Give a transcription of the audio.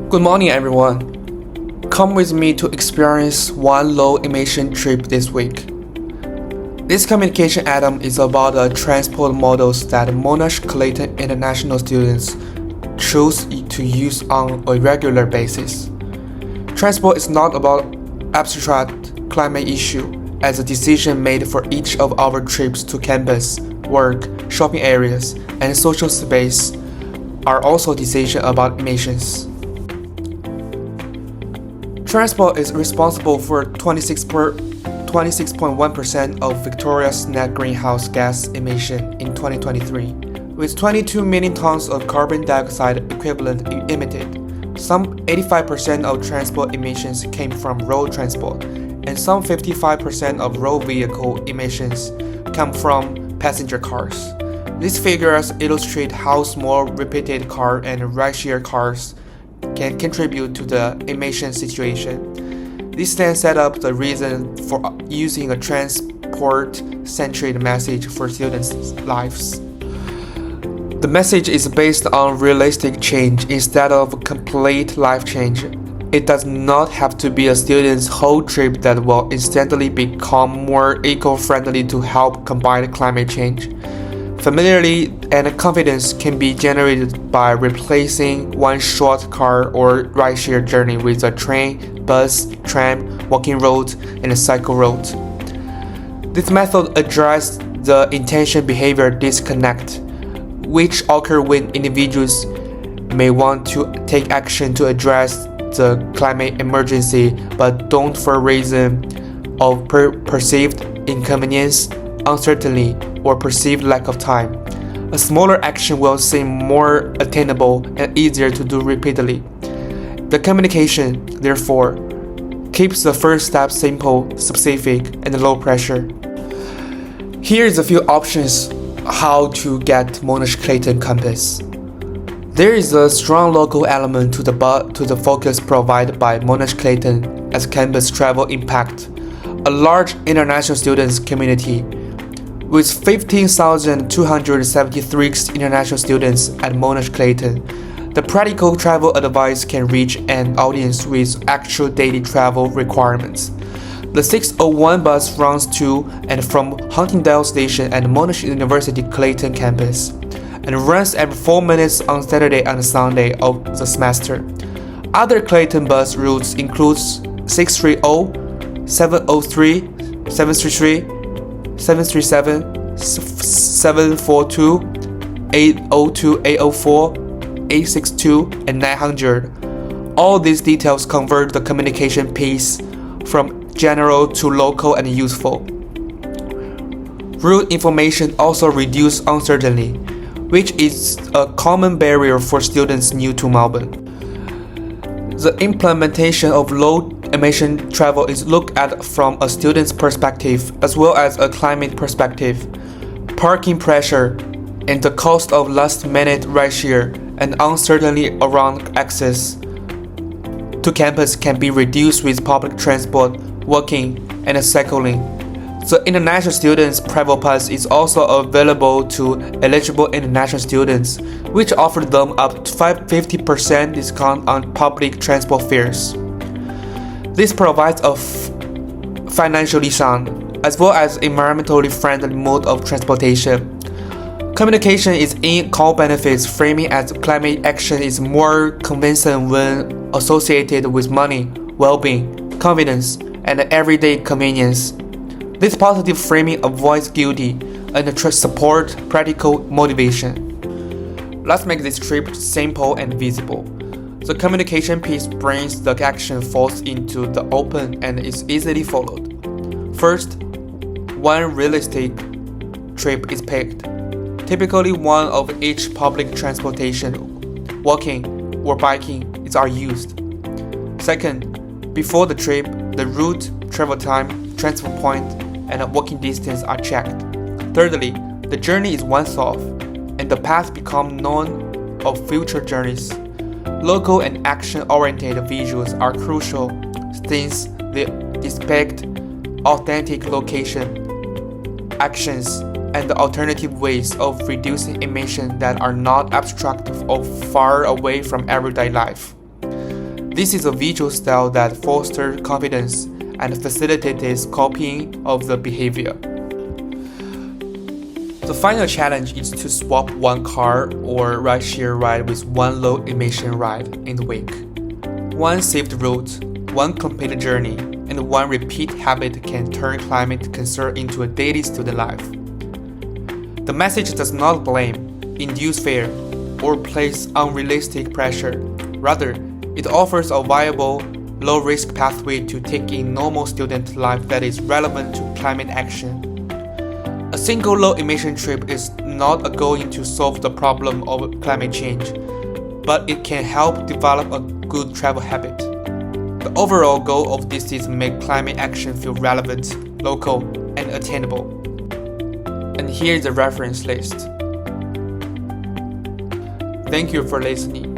Good morning, everyone. Come with me to experience one low-emission trip this week. This communication item is about the transport models that Monash Clayton International students choose to use on a regular basis. Transport is not about abstract climate issue, as a decision made for each of our trips to campus, work, shopping areas, and social space are also decisions about emissions. Transport is responsible for 26.1% of Victoria's net greenhouse gas emission in 2023, with 22 million tons of carbon dioxide equivalent emitted. Some 85% of transport emissions came from road transport, and some 55% of road vehicle emissions come from passenger cars. These figures illustrate how small repeated car and rideshare cars can contribute to the emission situation. This then set up the reason for using a transport-centered message for students' lives. The message is based on realistic change instead of complete life change. It does not have to be a student's whole trip that will instantly become more eco-friendly to help combat climate change. Familiarity and confidence can be generated by replacing one short car or rideshare journey with a train, bus, tram, walking route, and a cycle route. This method addresses the intention-behavior disconnect, which occur when individuals may want to take action to address the climate emergency but don't for reason of perceived inconvenience, uncertainty, or perceived lack of time. A smaller action will seem more attainable and easier to do repeatedly. The communication, therefore, keeps the first step simple, specific, and low pressure. Here is a few options how to get Monash Clayton campus. There is a strong local element to the focus provided by Monash Clayton as campus travel impact. A large international students community with 15,273 international students at Monash Clayton. The practical travel advice can reach an audience with actual daily travel requirements. The 601 bus runs to and from Huntingdale Station at Monash University Clayton campus and runs every 4 minutes on Saturday and Sunday of the semester. Other Clayton bus routes include 630, 703, 733, 737, 742, 802, 804, 862, and 900. All these details convert the communication piece from general to local and useful. Route information also reduces uncertainty, which is a common barrier for students new to Melbourne. The implementation of low-emission travel is looked at from a student's perspective as well as a climate perspective. Parking pressure and the cost of last-minute rideshare and uncertainty around access to campus can be reduced with public transport, walking, and cycling. The international students' travel pass is also available to eligible international students, which offers them up to 50% discount on public transport fares. This provides a financially sound, as well as environmentally friendly mode of transportation. Communication is in core benefits, framing as climate action is more convincing when associated with money, well-being, confidence, and everyday convenience. This positive framing avoids guilty and support practical motivation. Let's make this trip simple and visible. The communication piece brings the action force into the open and is easily followed. First, one realistic trip is picked. Typically one of each public transportation, walking or biking are used. Second, before the trip, the route, travel time, transfer point, and walking distance are checked. Thirdly, the journey is once-off, and the path becomes known of future journeys. Local and action-oriented visuals are crucial since they depict authentic location, actions, and alternative ways of reducing emissions that are not abstract or far away from everyday life. This is a visual style that fosters confidence and facilitates copying of the behavior. The final challenge is to swap one car or rideshare ride with one low-emission ride in the week. One saved route, one completed journey, and one repeat habit can turn climate concern into a daily student life. The message does not blame, induce fear, or place unrealistic pressure. Rather, it offers a viable, low-risk pathway to take in normal student life that is relevant to climate action. A single low-emission trip is not going to solve the problem of climate change, but it can help develop a good travel habit. The overall goal of this is to make climate action feel relevant, local, and attainable. And here is the reference list. Thank you for listening.